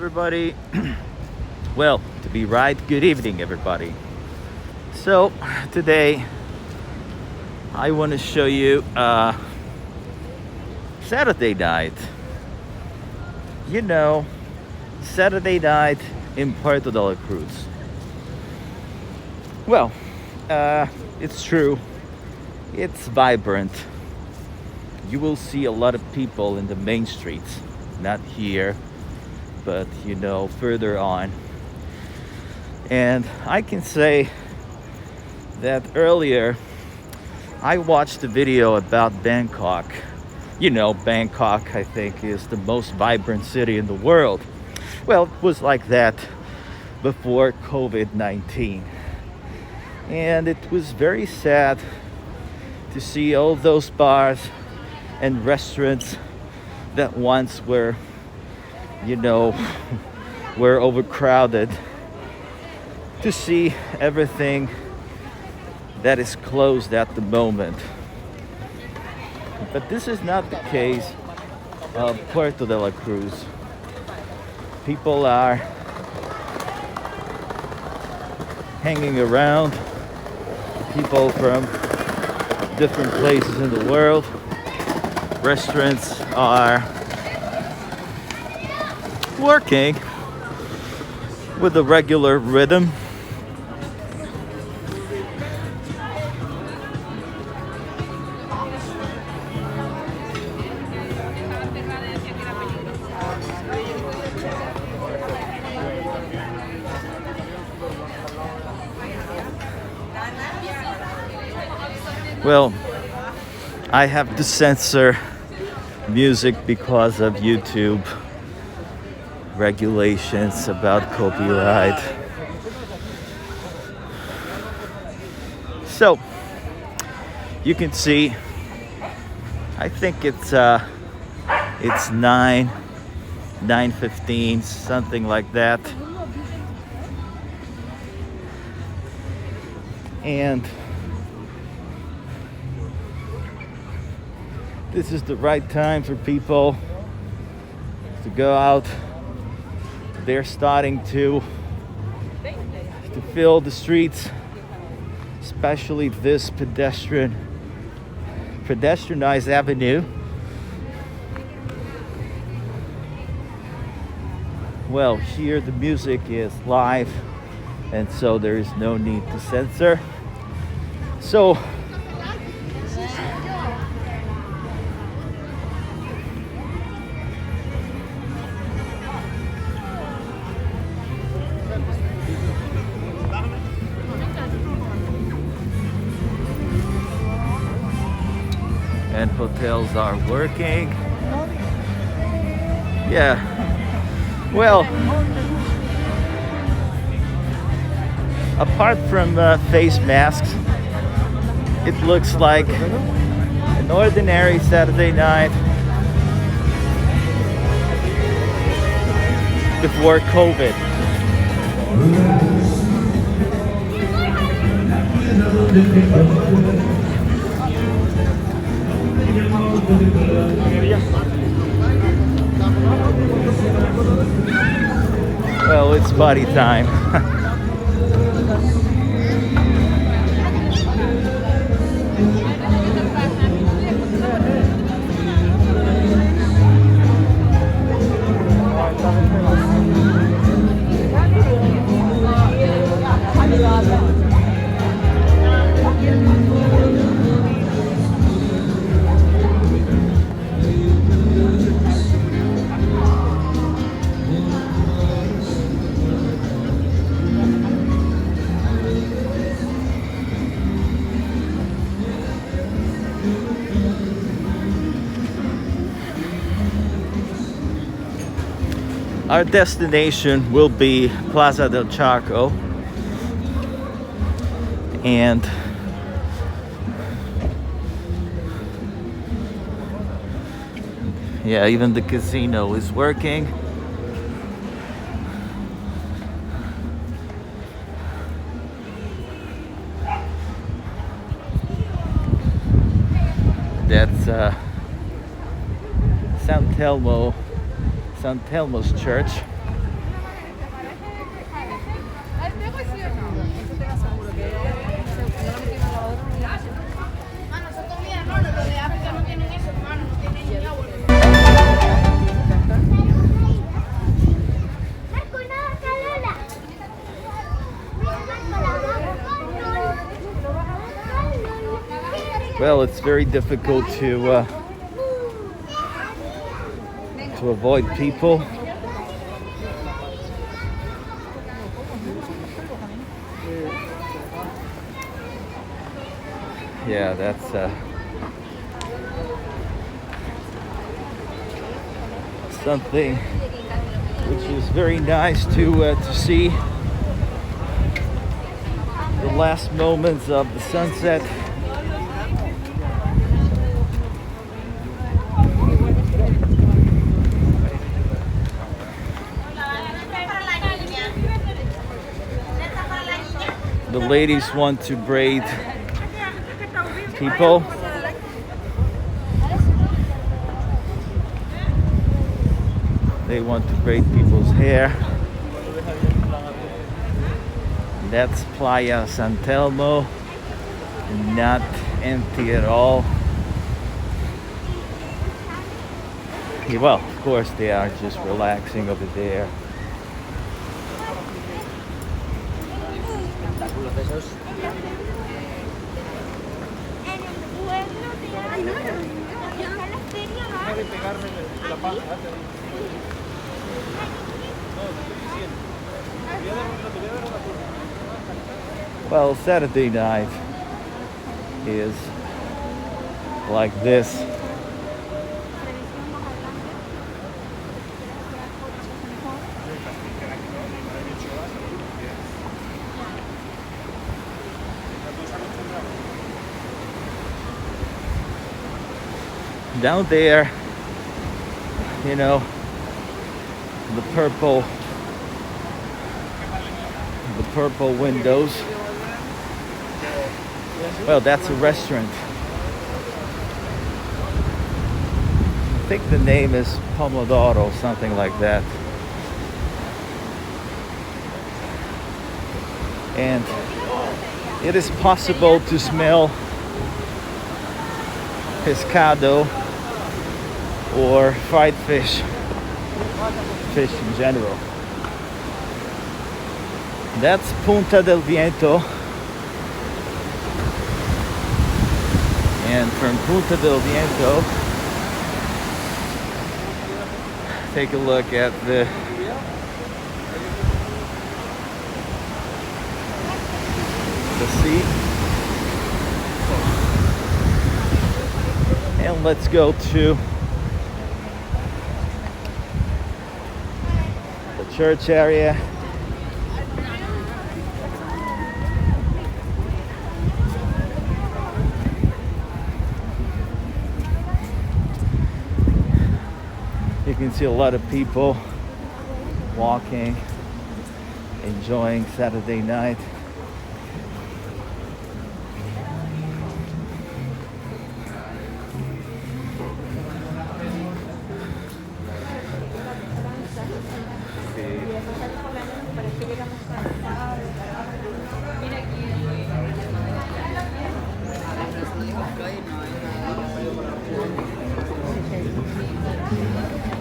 everybody. Well, to be right, good evening, everybody. So, today I want to show you Saturday night. You know, Saturday night in Puerto de la Cruz. Well, it's true. It's vibrant. You will see a lot of people in the main streets. Not here, but further on. And I can say that earlier I watched a video about Bangkok. Bangkok, I think, is the most vibrant city in the world. Well, it was like that before COVID-19. And it was very sad to see all those bars and restaurants that once were, were overcrowded, to see everything that is closed at the moment. But this is not the case of Puerto de la Cruz. People are hanging around, people from different places in the world. Restaurants are working with a regular rhythm. Well, I have to censor music because of YouTube regulations about copyright. So you can see, I think it's 9:15, something like that. And this is the right time for people to go out. They're starting to fill the streets, especially this pedestrianized avenue. Well, here the music is live, and so there is no need to censor. So and hotels are working. Yeah. Well, apart from face masks, it looks like an ordinary Saturday night before COVID. Well, it's party time. Our destination will be Plaza del Charco, and yeah, even the casino is working. That's San Telmo's church. Well, it's very difficult to avoid people. Yeah, that's something which is very nice to see the last moments of the sunset. The ladies want to braid people. They want to braid people's hair. That's Playa San Telmo, not empty at all. Yeah, well, of course they are just relaxing over there. Well, Saturday night is like this. Down there, you know, the purple windows. Well, that's a restaurant. I think the name is Pomodoro, something like that. And it is possible to smell pescado or fried fish in general. That's Punta del Viento. And from Punta del Viento, take a look at the sea. And let's go to the church area. You can see a lot of people walking, enjoying Saturday night.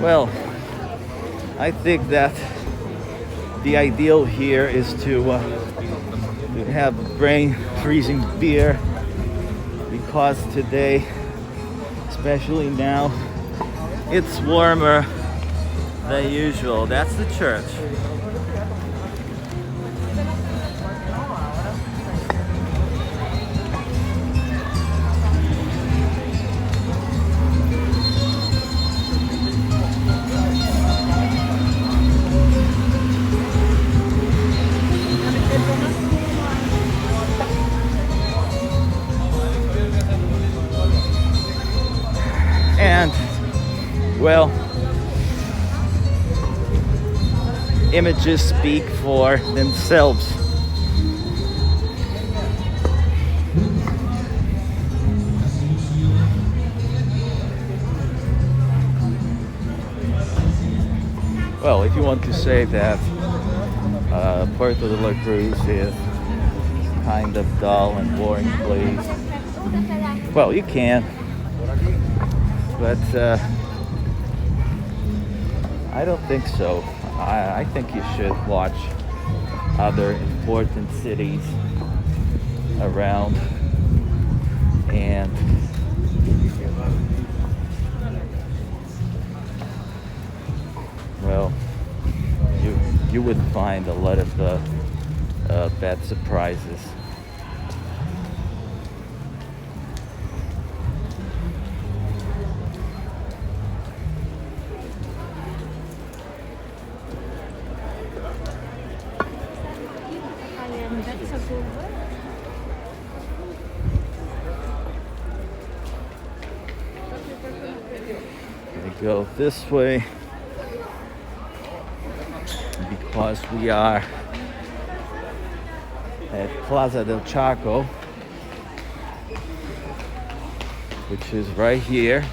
Well, I think that the ideal here is to have a brain freezing beer, because today, especially now, it's warmer than usual. That's the church. And, well, images speak for themselves. Well, if you want to say that Puerto de la Cruz is kind of dull and boring place, well, you can. But I don't think so. I think you should watch other important cities around And well, you would find a lot of bad surprises. We go this way because we are at Plaza del Charco, which is right here.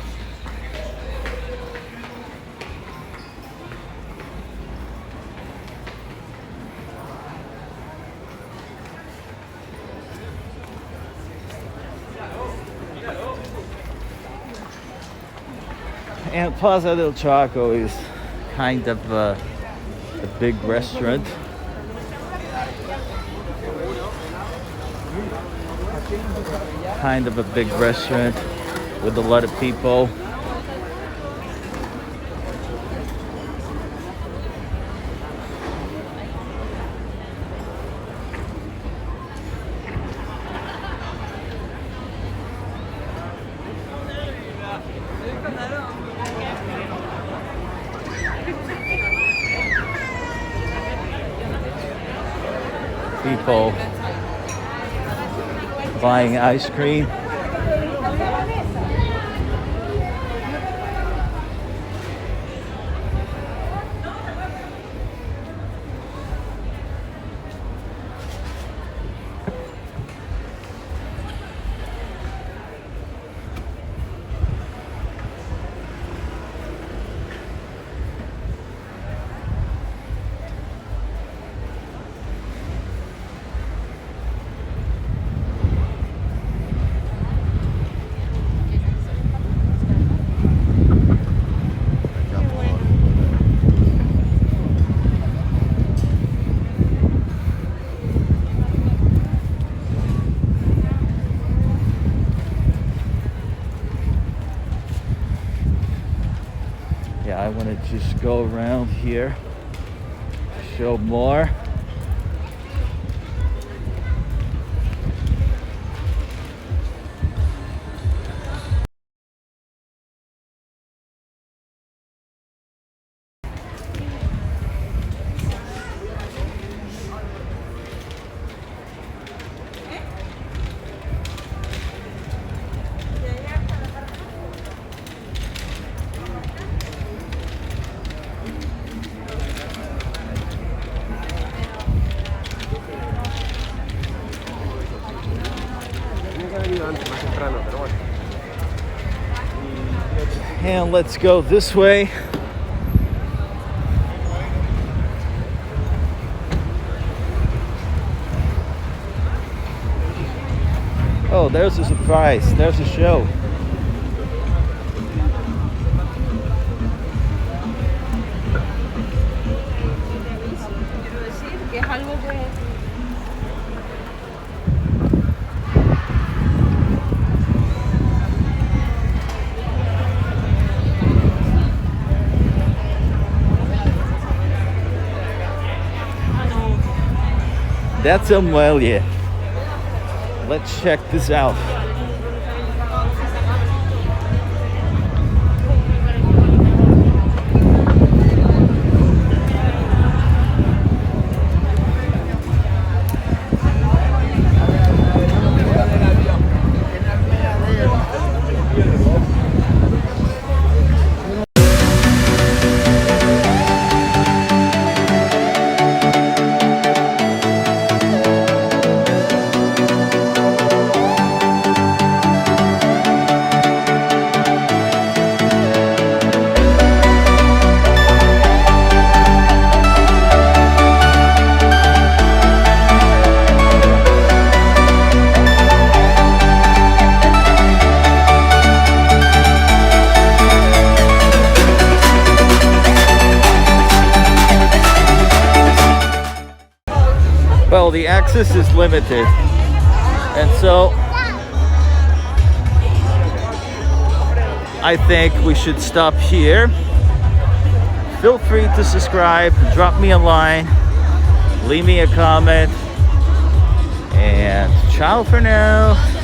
And Plaza del Charco is kind of a big restaurant. Kind of a big restaurant with a lot of people. People buying ice cream. Yeah, I want to just go around here to show more. And let's go this way. Oh, there's a surprise. There's a show. That's a muelle. Let's check this out. Well, the access is limited, and so I think we should stop here. Feel free to subscribe, drop me a line, leave me a comment, and ciao for now.